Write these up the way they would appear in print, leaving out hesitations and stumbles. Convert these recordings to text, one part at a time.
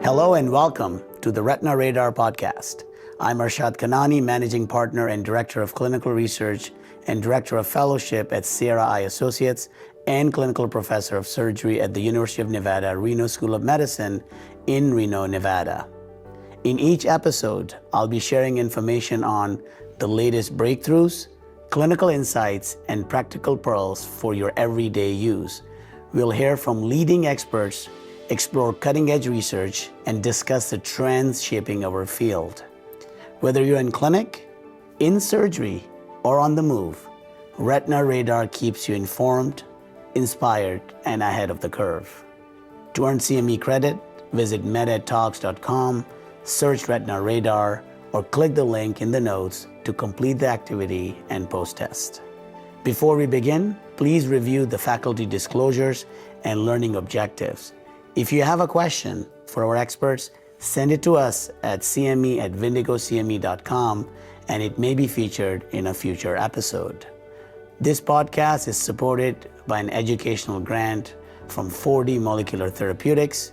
Hello and welcome to the Retina Radar podcast. I'm Arshad Khanani, Managing Partner and Director of Clinical Research and Director of Fellowship at Sierra Eye Associates and Clinical Professor of Surgery at the University of Nevada, Reno School of Medicine in Reno, Nevada. In each episode, I'll be sharing information on the latest breakthroughs, clinical insights, and practical pearls for your everyday use. We'll hear from leading experts, explore cutting-edge research, and discuss the trends shaping our field. Whether you're in clinic, in surgery, or on the move, Retina Radar keeps you informed, inspired, and ahead of the curve. To earn CME credit, visit mededtalks.com, search Retina Radar, or click the link in the notes to complete the activity and post-test. Before we begin, please review the faculty disclosures and learning objectives. If you have a question for our experts, send it to us at cme@vindicocme.com, and it may be featured in a future episode. This podcast is supported by an educational grant from 4D Molecular Therapeutics,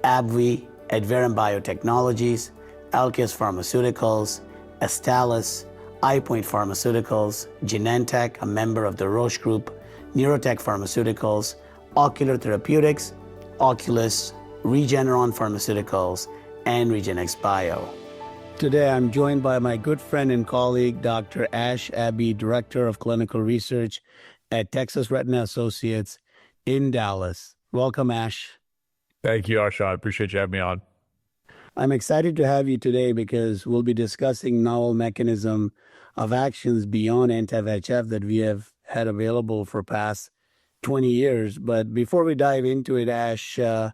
AbbVie, Adverum Biotechnologies, Alkeus Pharmaceuticals, Astellas, EyePoint Pharmaceuticals, Genentech, a member of the Roche Group, Neurotech Pharmaceuticals, Ocular Therapeutix, Oculis, Regeneron Pharmaceuticals, and REGENXBIO. Today, I'm joined by my good friend and colleague, Dr. Ashkan Abbey, Director of Clinical Research at Texas Retina Associates in Dallas. Welcome, Ash. Thank you, Arshad. Appreciate you having me on. I'm excited to have you today because we'll be discussing novel mechanism of actions beyond anti-VEGF that we have had available for past 20 years. But before we dive into it, Ash, I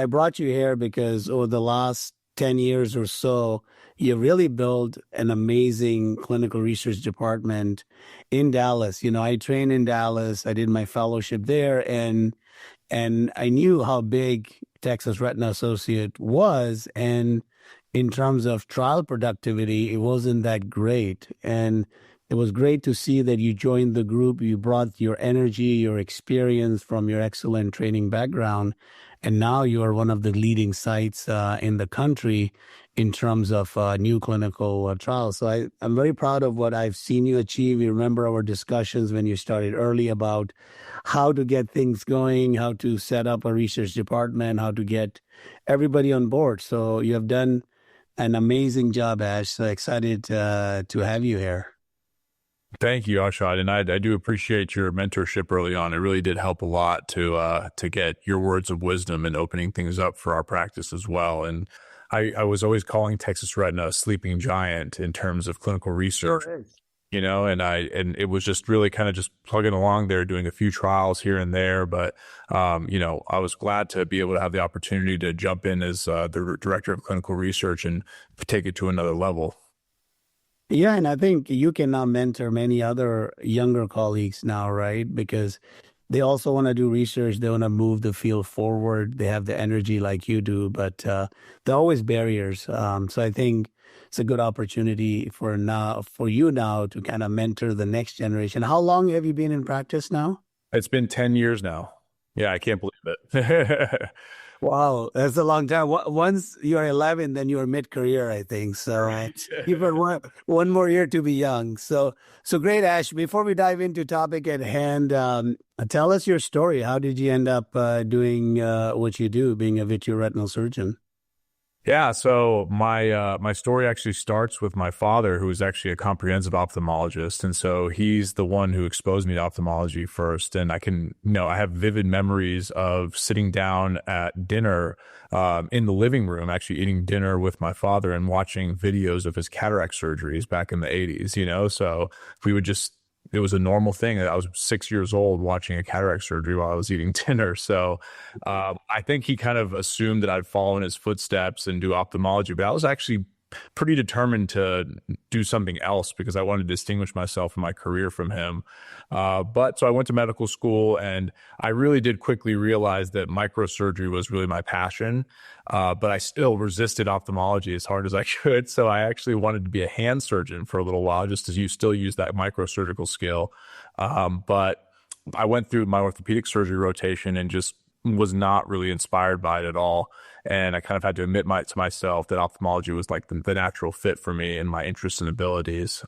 brought you here because over the last 10 years or so, you really built an amazing clinical research department in Dallas. I trained in Dallas. I did my fellowship there, and I knew how big Texas Retina Associate was. And in terms of trial productivity, it wasn't that great. And it was great to see that you joined the group. You brought your energy, your experience from your excellent training background, and now you are one of the leading sites in the country in terms of new clinical trials. So I'm very proud of what I've seen you achieve. You remember our discussions when you started early about how to get things going, how to set up a research department, how to get everybody on board. So you have done an amazing job, Ash. So excited to have you here. Thank you, Arshad, and I do appreciate your mentorship early on. It really did help a lot to get your words of wisdom and opening things up for our practice as well. And I was always calling Texas Retina a sleeping giant in terms of clinical research. Sure is. And it was just really kind of just plugging along there, doing a few trials here and there. But, I was glad to be able to have the opportunity to jump in as the director of clinical research and take it to another level. Yeah, and I think you can now mentor many other younger colleagues now, right? Because they also want to do research. They want to move the field forward. They have the energy like you do, but there are always barriers. So I think it's a good opportunity for you now to kind of mentor the next generation. How long have you been in practice now? It's been 10 years now. Yeah, I can't believe it. Wow, that's a long time. Once you're 11, then you're mid-career, I think. So right. You've got one more year to be young. So great, Ash. Before we dive into topic at hand, tell us your story. How did you end up doing what you do, being a vitreoretinal surgeon? Yeah, so my story actually starts with my father, who is actually a comprehensive ophthalmologist, and so he's the one who exposed me to ophthalmology first. And I have vivid memories of sitting down at dinner in the living room, actually eating dinner with my father and watching videos of his cataract surgeries back in the 80s. So we would just. It was a normal thing. I was 6 years old watching a cataract surgery while I was eating dinner. So I think he kind of assumed that I'd follow in his footsteps and do ophthalmology, but I was actually pretty determined to do something else because I wanted to distinguish myself in my career from him. So I went to medical school, and I really did quickly realize that microsurgery was really my passion. But I still resisted ophthalmology as hard as I could. So I actually wanted to be a hand surgeon for a little while, just as you still use that microsurgical skill. But I went through my orthopedic surgery rotation and just was not really inspired by it at all. And I kind of had to admit to myself that ophthalmology was like the natural fit for me and my interests and abilities.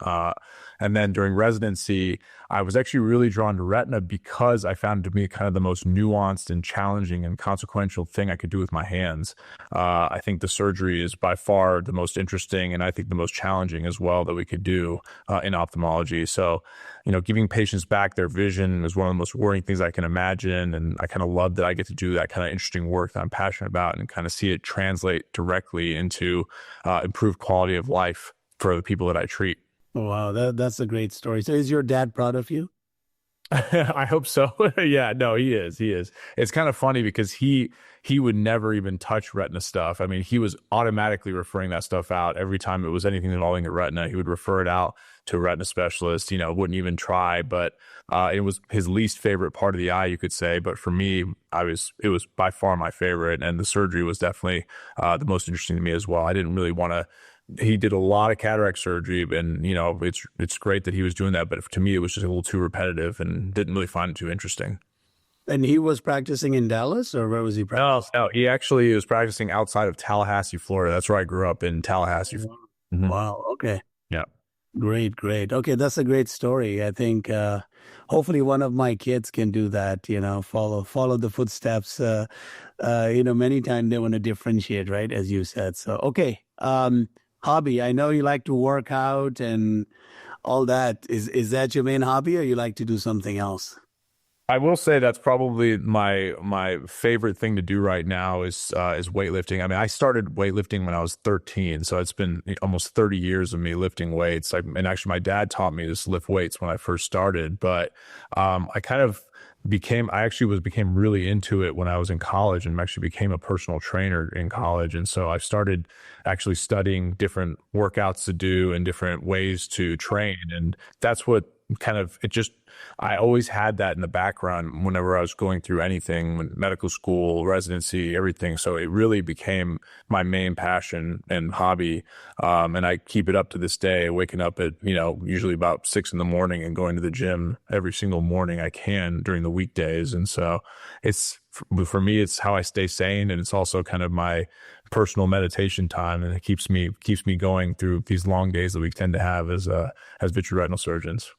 And then during residency, I was actually really drawn to retina because I found it to be kind of the most nuanced and challenging and consequential thing I could do with my hands. I think the surgery is by far the most interesting and I think the most challenging as well that we could do in ophthalmology. So, giving patients back their vision is one of the most rewarding things I can imagine. And I kind of love that I get to do that kind of interesting work that I'm passionate about and kind of see it translate directly into improved quality of life for the people that I treat. Wow, that's a great story. So is your dad proud of you? I hope so. Yeah, no, he is. He is. It's kind of funny because he would never even touch retina stuff. I mean, he was automatically referring that stuff out every time it was anything involving the retina. He would refer it out to a retina specialist, wouldn't even try, but it was his least favorite part of the eye, you could say. But for me, it was by far my favorite. And the surgery was definitely the most interesting to me as well. I didn't really want to. He did a lot of cataract surgery and, it's great that he was doing that. But to me, it was just a little too repetitive and didn't really find it too interesting. And he was practicing in Dallas, or where was he practicing? No, he actually was practicing outside of Tallahassee, Florida. That's where I grew up, in Tallahassee. Mm-hmm. Wow. Okay. Yeah. Great. Okay. That's a great story. I think hopefully one of my kids can do that, follow the footsteps. Many times they want to differentiate, right? As you said. So, okay. Hobby. I know you like to work out and all that. Is that your main hobby, or you like to do something else? I will say that's probably my favorite thing to do right now is weightlifting. I mean, I started weightlifting when I was 13, so it's been almost 30 years of me lifting weights. And actually, my dad taught me to lift weights when I first started. But I actually became really into it when I was in college, and actually became a personal trainer in college. And so I started actually studying different workouts to do and different ways to train. And that's what I always had that in the background whenever I was going through anything, medical school, residency, everything. So it really became my main passion and hobby. And I keep it up to this day, waking up at, usually about 6 a.m. and going to the gym every single morning I can during the weekdays. And so for me, it's how I stay sane. And it's also kind of my personal meditation time. And it keeps me going through these long days that we tend to have as vitreoretinal surgeons.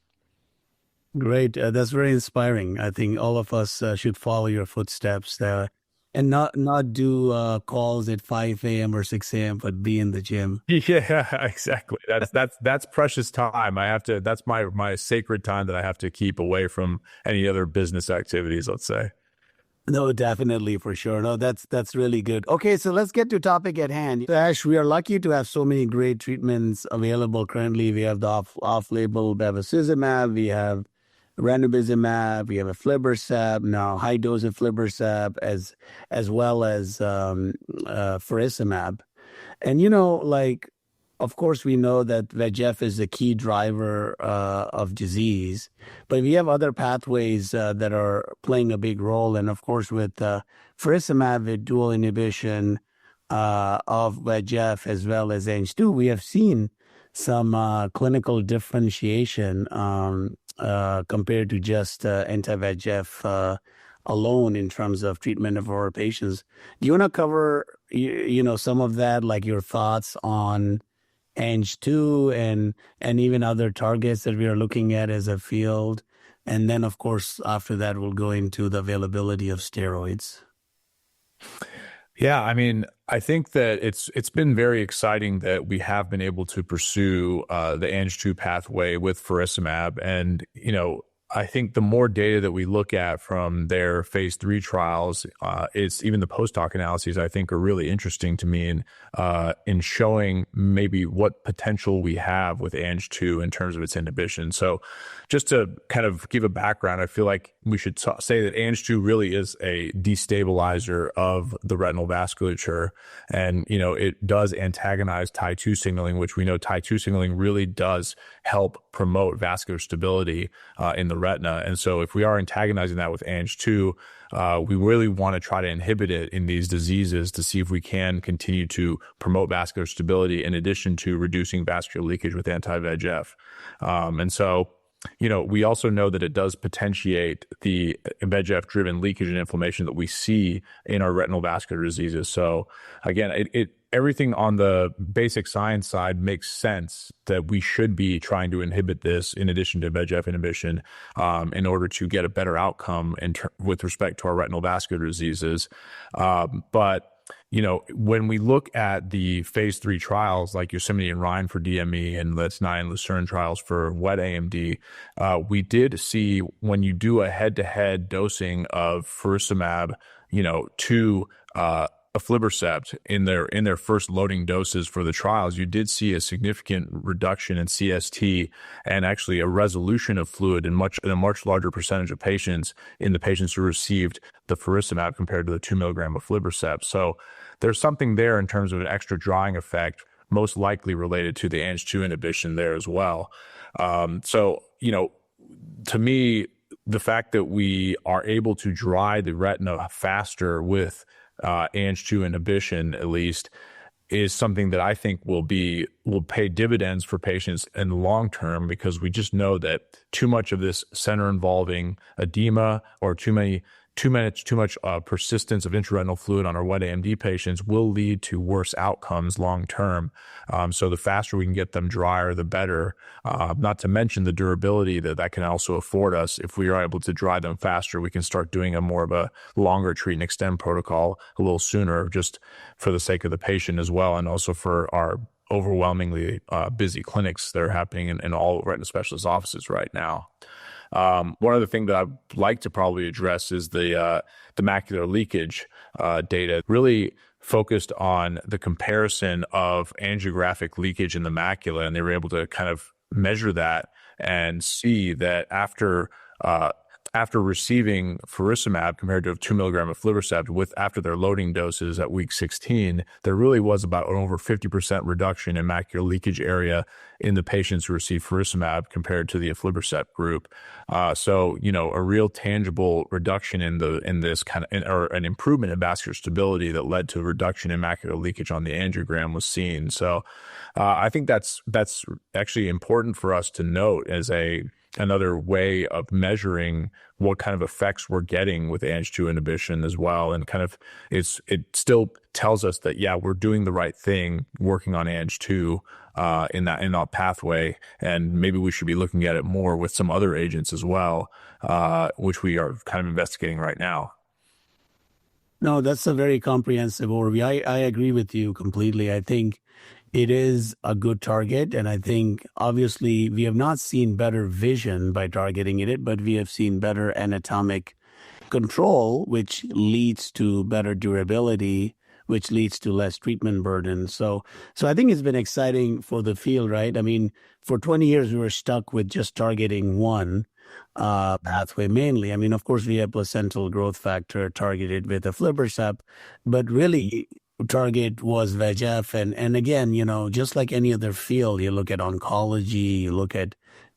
Great. That's very inspiring. I think all of us should follow your footsteps there, and not do calls at 5 a.m. or 6 a.m., but be in the gym. Yeah, exactly. That's precious time. That's my sacred time that I have to keep away from any other business activities, let's say. No, definitely, for sure. No, that's really good. Okay, so let's get to topic at hand. So, Ash, we are lucky to have so many great treatments available currently. We have the off-label bevacizumab, we have ranibizumab, we have aflibercept, now high dose of aflibercept, as well as faricimab. And of course, we know that VEGF is a key driver of disease, but we have other pathways that are playing a big role. And of course, with faricimab, with dual inhibition of VEGF as well as Ang2, we have seen some clinical differentiation compared to just anti-VEGF alone in terms of treatment of our patients. Do you want to cover, some of that, like your thoughts on Ang2 and even other targets that we are looking at as a field? And then, of course, after that, we'll go into the availability of steroids. Yeah, I mean, I think that it's been very exciting that we have been able to pursue the Ang2 pathway with faricimab. And, I think the more data that we look at from their phase 3 trials, it's even the post-hoc analyses I think are really interesting to me in showing maybe what potential we have with Ang2 in terms of its inhibition. So just to kind of give a background, I feel like we should say that Ang2 really is a destabilizer of the retinal vasculature. And, it does antagonize Tie2 signaling, which we know Tie2 signaling really does help promote vascular stability in the retina. And so if we are antagonizing that with Ang2, we really want to try to inhibit it in these diseases to see if we can continue to promote vascular stability in addition to reducing vascular leakage with anti-VEGF. And so we also know that it does potentiate the VEGF-driven leakage and inflammation that we see in our retinal vascular diseases. So again, everything on the basic science side makes sense that we should be trying to inhibit this in addition to VEGF inhibition in order to get a better outcome with respect to our retinal vascular diseases. But when we look at the phase 3 trials like Yosemite and Rhine for DME and Retina and Lucerne trials for wet AMD, we did see when you do a head-to-head dosing of faricimab, to aflibercept in their first loading doses for the trials, you did see a significant reduction in CST and actually a resolution of fluid in a much larger percentage of patients in the patients who received the faricimab compared to the 2 milligram of aflibercept. So there's something there in terms of an extra drying effect, most likely related to the Ang2 inhibition there as well. To me, the fact that we are able to dry the retina faster with Ang2 inhibition, at least, is something that I think will pay dividends for patients in the long term, because we just know that too much of this center involving edema or too much persistence of intraretinal fluid on our wet AMD patients will lead to worse outcomes long term. So the faster we can get them drier, the better. Not to mention the durability that can also afford us. If we are able to dry them faster, we can start doing more of a longer treat and extend protocol a little sooner, just for the sake of the patient as well, and also for our overwhelmingly busy clinics that are happening in all retina specialist offices right now. One other thing that I'd like to probably address is the macular leakage data, really focused on the comparison of angiographic leakage in the macula, and they were able to kind of measure that and see that after receiving faricimab compared to a 2 milligram of aflibercept after their loading doses at week 16, there really was about an over 50% reduction in macular leakage area in the patients who received faricimab compared to the aflibercept group. So a real tangible reduction in this or an improvement in vascular stability that led to a reduction in macular leakage on the angiogram was seen. So I think that's actually important for us to note as another way of measuring what kind of effects we're getting with Ang2 inhibition as well. And kind of it still tells us that, yeah, we're doing the right thing working on Ang2 in that pathway. And maybe we should be looking at it more with some other agents as well, which we are kind of investigating right now. No, that's a very comprehensive overview. I agree with you completely. I think it is a good target. And I think obviously we have not seen better vision by targeting it, but we have seen better anatomic control, which leads to better durability, which leads to less treatment burden. So I think it's been exciting for the field, right? I mean, for 20 years, we were stuck with just targeting one pathway mainly. I mean, of course, we have placental growth factor targeted with aflibercept, but really target was VEGF. And again, just like any other field, you look at oncology, you look at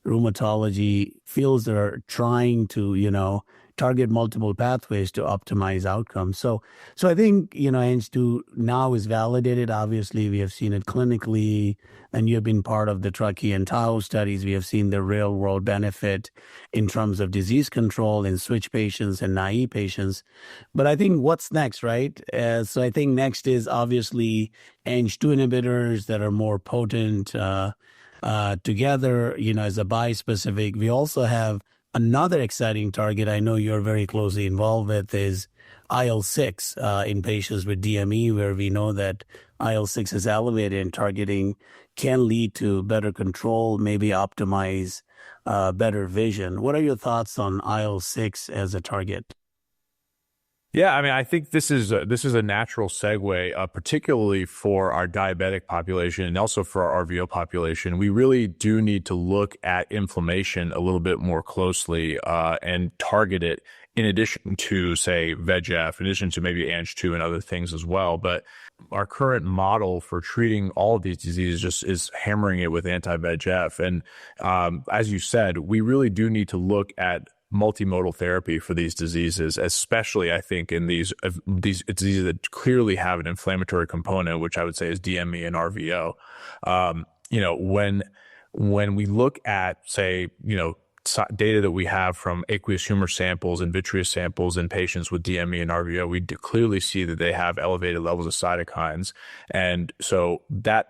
rheumatology, fields that are trying to, target multiple pathways to optimize outcomes. So I think, Ang2 now is validated. Obviously, we have seen it clinically, and you have been part of the Truckee and Tau studies. We have seen the real world benefit in terms of disease control in switch patients and naive patients. But I think what's next, right? So I think next is obviously Ang2 inhibitors that are more potent together, as a bispecific. We also have another exciting target I know you're very closely involved with is IL-6 in patients with DME, where we know that IL-6 is elevated and targeting can lead to better control, maybe optimize better vision. What are your thoughts on IL-6 as a target? Yeah, I mean, I think this is a natural segue, particularly for our diabetic population and also for our RVO population. We really do need to look at inflammation a little bit more closely and target it in addition to, say, VEGF, in addition to maybe Ang2 and other things as well. But our current model for treating all of these diseases just is hammering it with anti-VEGF. And as you said, we really do need to look at multimodal therapy for these diseases, especially I think in these diseases that clearly have an inflammatory component, which I would say is DME and RVO. When we look at, say, data that we have from aqueous humor samples and vitreous samples in patients with DME and RVO, we clearly see that they have elevated levels of cytokines. And so that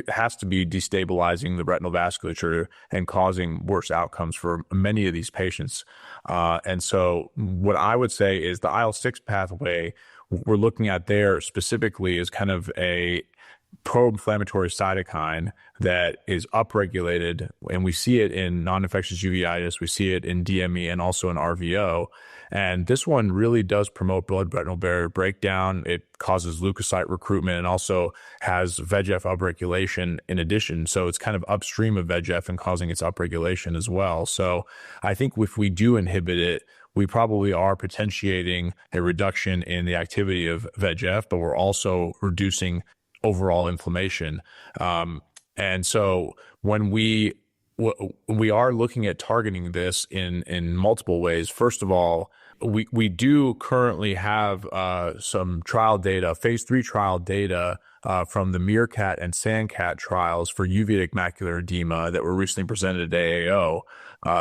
has to be destabilizing the retinal vasculature and causing worse outcomes for many of these patients. And so what I would say is the IL-6 pathway we're looking at there specifically is kind of a pro-inflammatory cytokine that is upregulated, and we see it in non-infectious uveitis, we see it in DME and also in RVO. And this one really does promote blood-retinal barrier breakdown. It causes leukocyte recruitment and also has VEGF upregulation in addition. So it's kind of upstream of VEGF and causing its upregulation as well. So I think if we do inhibit it, we probably are potentiating a reduction in the activity of VEGF, but we're also reducing overall inflammation. And so when we are looking at targeting this in multiple ways, first of all, we do currently have some trial data, phase 3 trial data from the Meerkat and Sandcat trials for uveitic macular edema that were recently presented at AAO,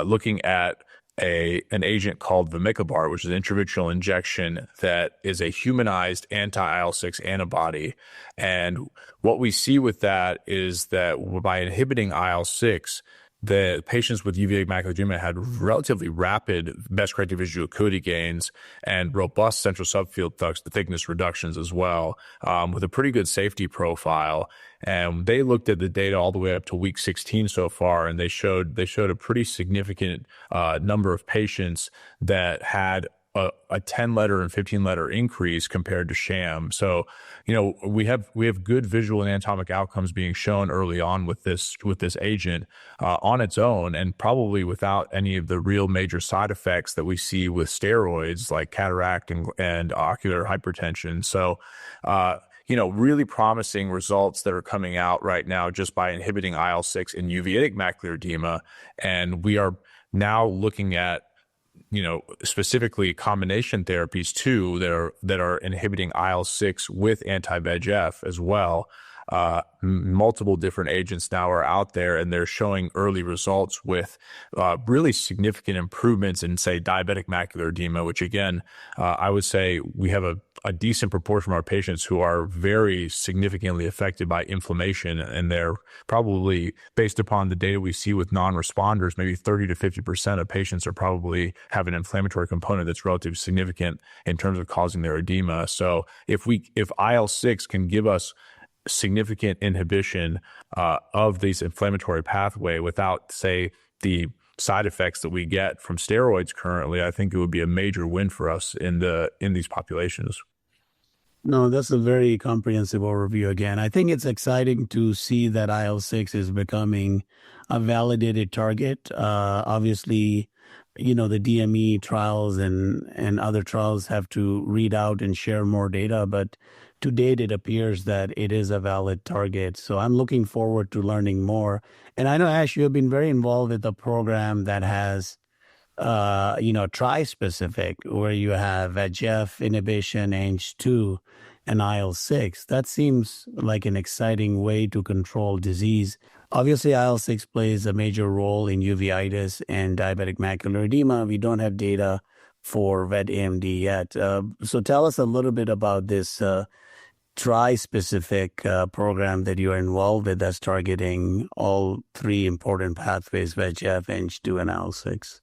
looking at an agent called vamikibart, which is an intravitreal injection that is a humanized anti-IL-6 antibody. And what we see with that is that by inhibiting IL-6, the patients with uveitic macular edema had relatively rapid best-corrected visual acuity gains and robust central subfield thickness reductions as well, with a pretty good safety profile. And they looked at the data all the way up to week 16 so far, and they showed a pretty significant number of patients that had a 10-letter and 15-letter increase compared to sham. So, we have good visual and anatomic outcomes being shown early on with this agent on its own, and probably without any of the real major side effects that we see with steroids like cataract and ocular hypertension. So, really promising results that are coming out right now just by inhibiting IL-6 in uveitic macular edema, and we are now looking at specifically combination therapies too that are inhibiting IL-6 with anti-VEGF as well. Multiple different agents now are out there, and they're showing early results with really significant improvements in, say, diabetic macular edema, which again, I would say we have a decent proportion of our patients who are very significantly affected by inflammation, and they're probably, based upon the data we see with non-responders, maybe 30 to 50% of patients are probably have an inflammatory component that's relatively significant in terms of causing their edema. So if IL-6 can give us significant inhibition of these inflammatory pathway without, say, the side effects that we get from steroids currently, I think it would be a major win for us in these populations. No, that's a very comprehensive overview again. I think it's exciting to see that IL-6 is becoming a validated target. Obviously, the DME trials and other trials have to read out and share more data, but to date, it appears that it is a valid target. So I'm looking forward to learning more. And I know, Ash, you have been very involved with a program that has tri-specific, where you have VEGF inhibition, Ang2, and IL-6. That seems like an exciting way to control disease. Obviously, IL-6 plays a major role in uveitis and diabetic macular edema. We don't have data for wet AMD yet. So tell us a little bit about this tri-specific program that you are involved with that's targeting all three important pathways, VEGF, Ang2, and IL-6.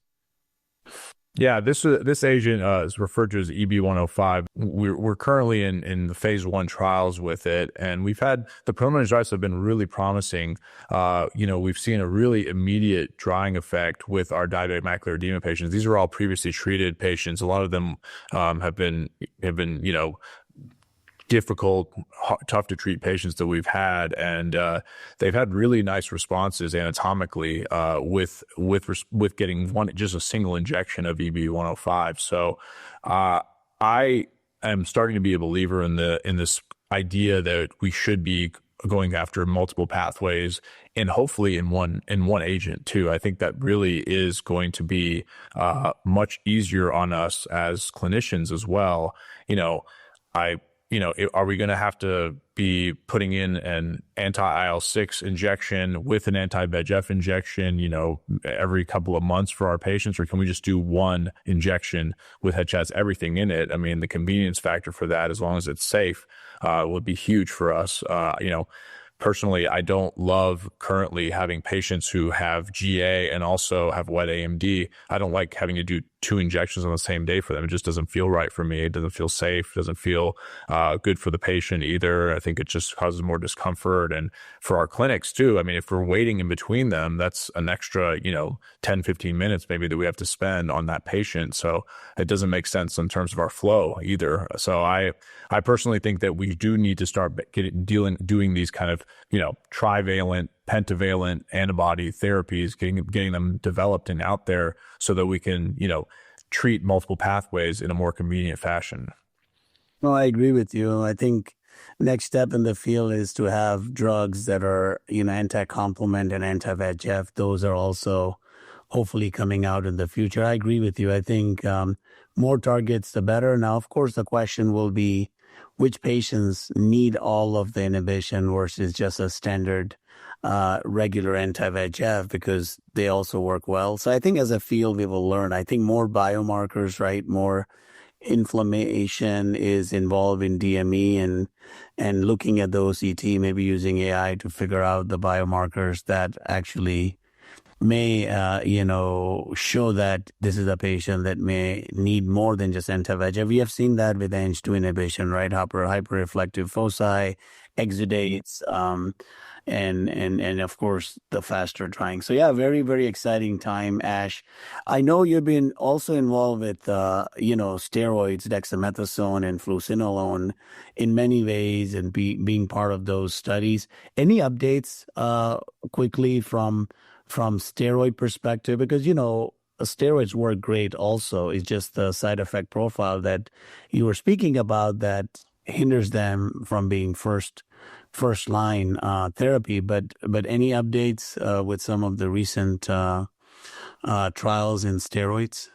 Yeah, this agent is referred to as EB105. We're currently in the phase 1 trials with it, and we've had the preliminary results have been really promising. We've seen a really immediate drying effect with our diabetic macular edema patients. These are all previously treated patients. A lot of them have been difficult, tough to treat patients that we've had, and they've had really nice responses anatomically with getting just a single injection of EB105. So I am starting to be a believer in this idea that we should be going after multiple pathways and hopefully in one agent too. I think that really is going to be much easier on us as clinicians as well. are we going to have to be putting in an anti-IL-6 injection with an anti-VEGF injection, every couple of months for our patients, or can we just do one injection which has everything in it? I mean, the convenience factor for that, as long as it's safe, would be huge for us. Personally, I don't love currently having patients who have GA and also have wet AMD. I don't like having to do 2 injections on the same day for them. It just doesn't feel right for me. It doesn't feel safe. It doesn't feel good for the patient either. I think it just causes more discomfort. And for our clinics too, I mean, if we're waiting in between them, that's an extra, 10, 15 minutes maybe that we have to spend on that patient. So it doesn't make sense in terms of our flow either. So I personally think that we do need to start doing these kind of, trivalent, pentavalent antibody therapies, getting them developed and out there so that we can, treat multiple pathways in a more convenient fashion. Well, I agree with you. I think next step in the field is to have drugs that are, anti-complement and anti-VEGF. Those are also hopefully coming out in the future. I agree with you. I think more targets, the better. Now, of course, the question will be which patients need all of the inhibition versus just a standard regular anti-VEGF, because they also work well. So I think as a field, we will learn. I think more biomarkers, right? More inflammation is involved in DME, and looking at the OCT, maybe using AI to figure out the biomarkers that actually may, show that this is a patient that may need more than just anti-VEGF. We have seen that with Ang2 inhibition, right? Hyperreflective foci, exudates, and of course the faster drying. So yeah, very, very exciting time, Ash. I know you've been also involved with, steroids, dexamethasone and fluocinolone in many ways, and being part of those studies. Any updates quickly from steroid perspective? Because, steroids work great also. It's just the side effect profile that you were speaking about that hinders them from being first line therapy. But any updates with some of the recent trials in steroids?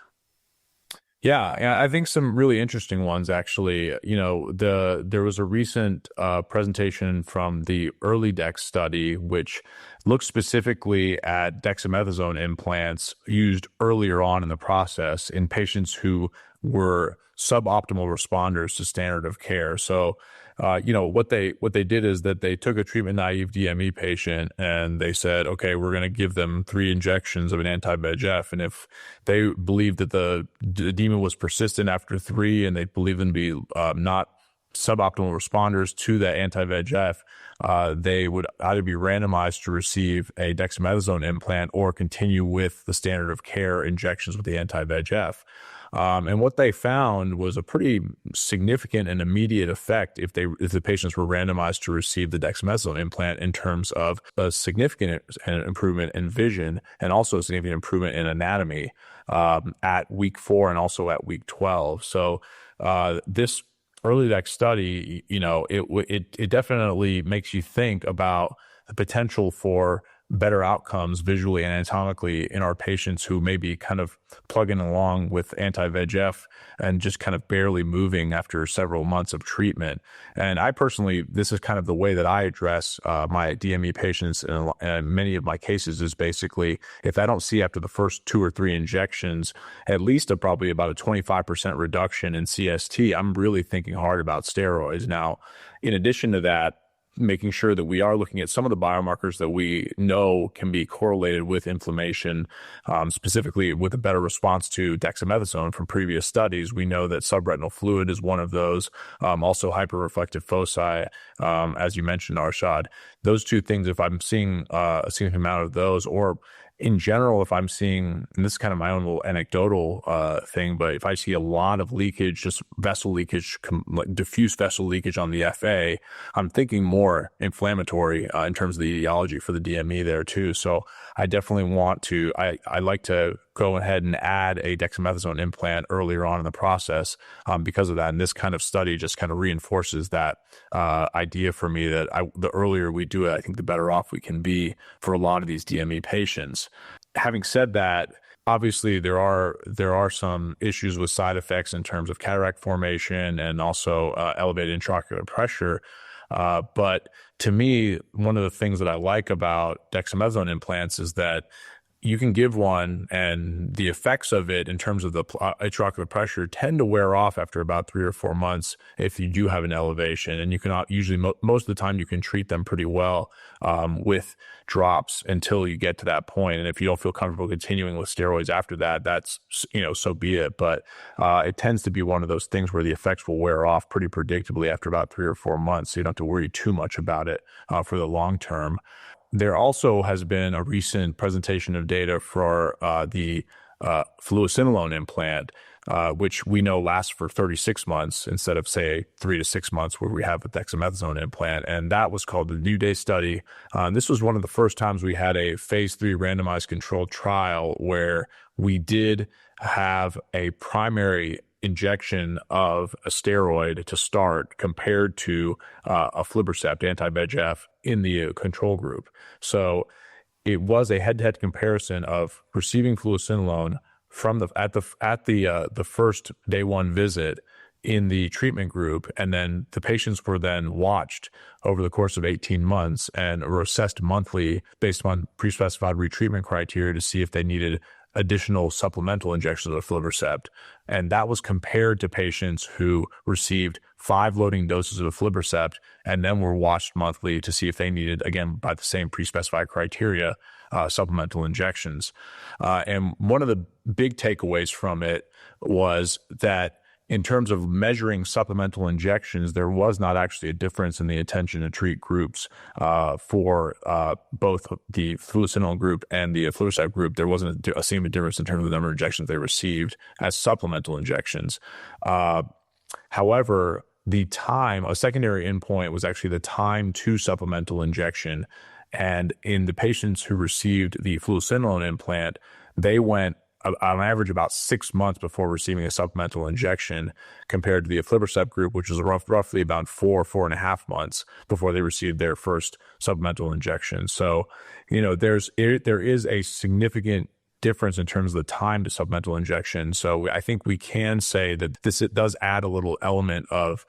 Yeah, I think some really interesting ones, actually. There was a recent presentation from the early DEX study, which looked specifically at dexamethasone implants used earlier on in the process in patients who were suboptimal responders to standard of care. So, what they did is that they took a treatment-naive DME patient and they said, okay, we're going to give them 3 injections of an anti-VEGF. And if they believed that the edema was persistent after 3 and they believed them to be not suboptimal responders to that anti-VEGF, they would either be randomized to receive a dexamethasone implant or continue with the standard of care injections with the anti-VEGF. And what they found was a pretty significant and immediate effect if the patients were randomized to receive the dexamethasone implant, in terms of a significant improvement in vision and also a significant improvement in anatomy at week 4 and also at week 12. So this early DEX study, it definitely makes you think about the potential for better outcomes visually and anatomically in our patients who may be kind of plugging along with anti-VEGF and just kind of barely moving after several months of treatment. And I personally, this is kind of the way that I address my DME patients in many of my cases, is basically, if I don't see after the first 2 or 3 injections at least probably about a 25% reduction in CST, I'm really thinking hard about steroids. Now, in addition to that, making sure that we are looking at some of the biomarkers that we know can be correlated with inflammation, specifically with a better response to dexamethasone from previous studies. We know that subretinal fluid is one of those, also hyperreflective foci, as you mentioned, Arshad. Those 2 things, if I'm seeing a significant amount of those, or in general, if I'm seeing, and this is kind of my own little anecdotal thing, but if I see a lot of leakage, just vessel leakage, like diffuse vessel leakage on the FA, I'm thinking more inflammatory in terms of the etiology for the DME there too. So I definitely want to, I like to go ahead and add a dexamethasone implant earlier on in the process because of that. And this kind of study just kind of reinforces that idea for me that the earlier we do it, I think the better off we can be for a lot of these DME patients. Having said that, Obviously, there are some issues with side effects in terms of cataract formation and also elevated intraocular pressure. But to me, one of the things that I like about dexamethasone implants is that you can give one, and the effects of it in terms of the intraocular pressure tend to wear off after about 3 or 4 months if you do have an elevation. And you can usually, most of the time, you can treat them pretty well with drops until you get to that point. And if you don't feel comfortable continuing with steroids after that, that's, so be it. But it tends to be one of those things where the effects will wear off pretty predictably after about 3 or 4 months. So you don't have to worry too much about it for the long term. There also has been a recent presentation of data for the fluocinolone implant, which we know lasts for 36 months instead of, say, 3 to 6 months where we have a dexamethasone implant. And that was called the New Day study. This was one of the first times we had a phase 3 randomized controlled trial where we did have a primary injection of a steroid to start compared to aflibercept, anti-VEGF, in the control group. So it was a head-to-head comparison of receiving fluocinolone from the first day one visit in the treatment group, and then the patients were then watched over the course of 18 months and were assessed monthly based on pre-specified retreatment criteria to see if they needed additional supplemental injections of aflibercept. And that was compared to patients who received 5 loading doses of aflibercept and then were watched monthly to see if they needed, again, by the same pre-specified criteria, supplemental injections. And one of the big takeaways from it was that in terms of measuring supplemental injections, there was not actually a difference in the intention to treat groups for both the fluocinolone group and the aflibercept group. There wasn't a seeming difference in terms of the number of injections they received as supplemental injections. However, a secondary endpoint was actually the time to supplemental injection. And in the patients who received the fluocinolone implant, they went on average about 6 months before receiving a supplemental injection, compared to the aflibercept group, which was roughly about 4.5 months before they received their first supplemental injection. So, there is a significant difference in terms of the time to supplemental injection. So I think we can say that it does add a little element of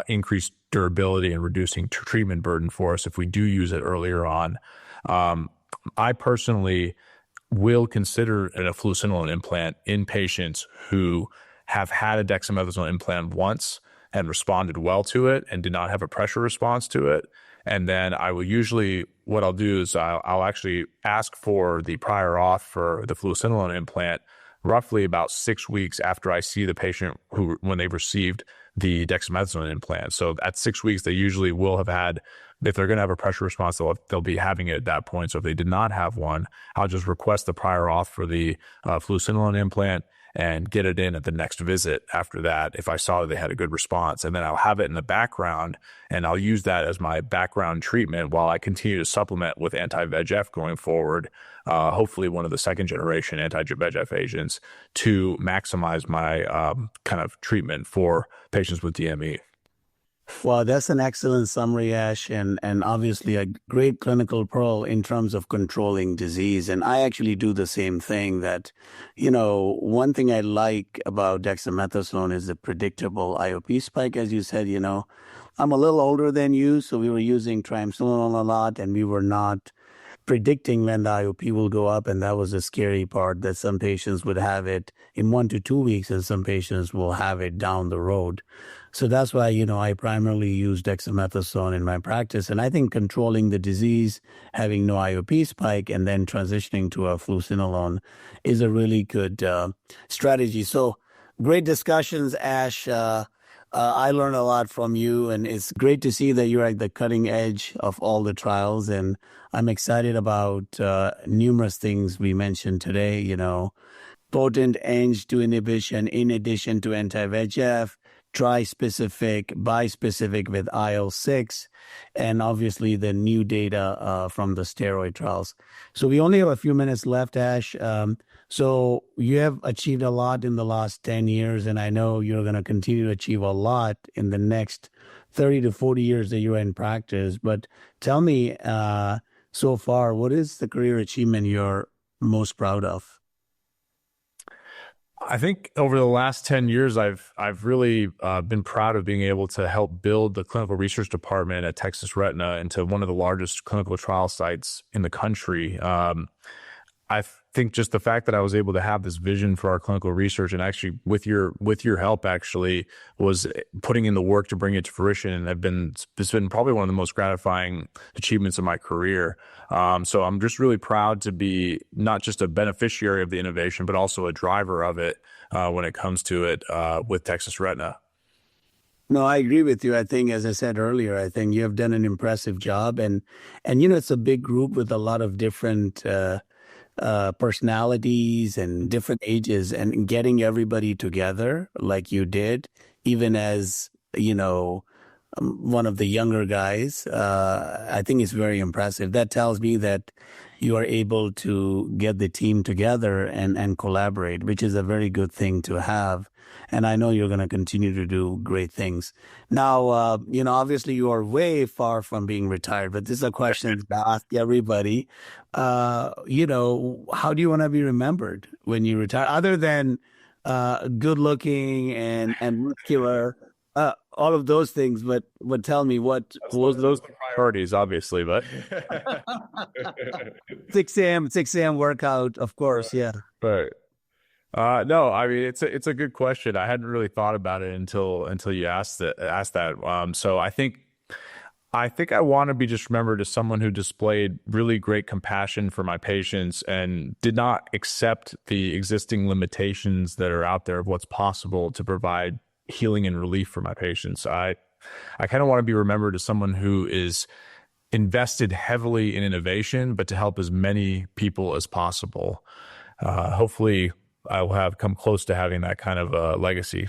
increased durability and reducing treatment burden for us if we do use it earlier on. I personally will consider a fluocinolone implant in patients who have had a dexamethasone implant once and responded well to it and did not have a pressure response to it. And then what I'll do is I'll actually ask for the prior auth for the fluocinolone implant roughly about 6 weeks after I see the patient when they've received the dexamethasone implant. So at 6 weeks, they usually will have had, if they're going to have a pressure response, they'll be having it at that point. So if they did not have one, I'll just request the prior auth for the fluocinolone implant and get it in at the next visit after that if I saw that they had a good response. And then I'll have it in the background, and I'll use that as my background treatment while I continue to supplement with anti-VEGF going forward, hopefully one of the second generation anti-VEGF agents, to maximize my kind of treatment for patients with DME. Well, that's an excellent summary, Ash, and obviously a great clinical pearl in terms of controlling disease. And I actually do the same thing that, one thing I like about dexamethasone is the predictable IOP spike, as you said. I'm a little older than you, so we were using triamcinolone a lot, and we were not predicting when the IOP will go up. And that was the scary part, that some patients would have it in 1 to 2 weeks and some patients will have it down the road. So that's why, I primarily use dexamethasone in my practice. And I think controlling the disease, having no IOP spike, and then transitioning to a fluocinolone is a really good strategy. So great discussions, Ash. I learned a lot from you, and it's great to see that you're at the cutting edge of all the trials. And I'm excited about numerous things we mentioned today, potent Ang2 inhibition in addition to anti-VEGF, tri-specific, bispecific with IL-6, and obviously the new data from the steroid trials. So we only have a few minutes left, Ash. So you have achieved a lot in the last 10 years, and I know you're going to continue to achieve a lot in the next 30 to 40 years that you're in practice. But tell me, so far, what is the career achievement you're most proud of? I think over the last 10 years, I've really been proud of being able to help build the clinical research department at Texas Retina into one of the largest clinical trial sites in the country. I think just the fact that I was able to have this vision for our clinical research, and actually with your help, actually was putting in the work to bring it to fruition, and it's been probably one of the most gratifying achievements of my career. So I'm just really proud to be not just a beneficiary of the innovation, but also a driver of it when it comes to it with Texas Retina. No, I agree with you. I think, as I said earlier, I think you have done an impressive job, and it's a big group with a lot of different personalities and different ages, and getting everybody together like you did, even as, one of the younger guys, I think is very impressive. That tells me that you are able to get the team together and collaborate, which is a very good thing to have. And I know you're going to continue to do great things. Now, obviously you are way far from being retired, but this is a question to ask everybody. How do you want to be remembered when you retire, other than good looking and muscular, all of those things? But tell me, what was those priorities, obviously, but 6 a.m. workout, of course. Yeah. Right. No, I mean, it's a good question. I hadn't really thought about it until you asked that. So I think I want to be just remembered as someone who displayed really great compassion for my patients and did not accept the existing limitations that are out there of what's possible to provide healing and relief for my patients. I kind of want to be remembered as someone who is invested heavily in innovation, but to help as many people as possible. Hopefully I will have come close to having that kind of legacy.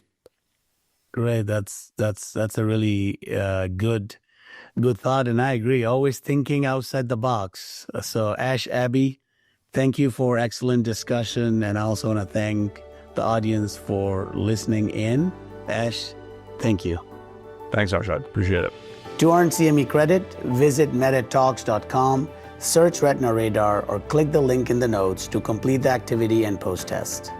Great. That's a really good thought, and I agree. Always thinking outside the box. So, Ash, Abbey, thank you for excellent discussion, and I also want to thank the audience for listening in. Ash, thank you. Thanks, Arshad. Appreciate it. To earn CME credit, visit medittalks.com, search Retina Radar, or click the link in the notes to complete the activity and post-test.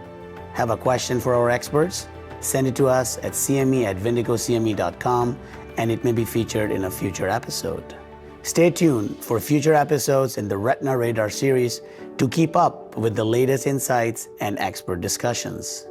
Have a question for our experts? Send it to us at cme@vindicocme.com, and it may be featured in a future episode. Stay tuned for future episodes in the Retina Radar series to keep up with the latest insights and expert discussions.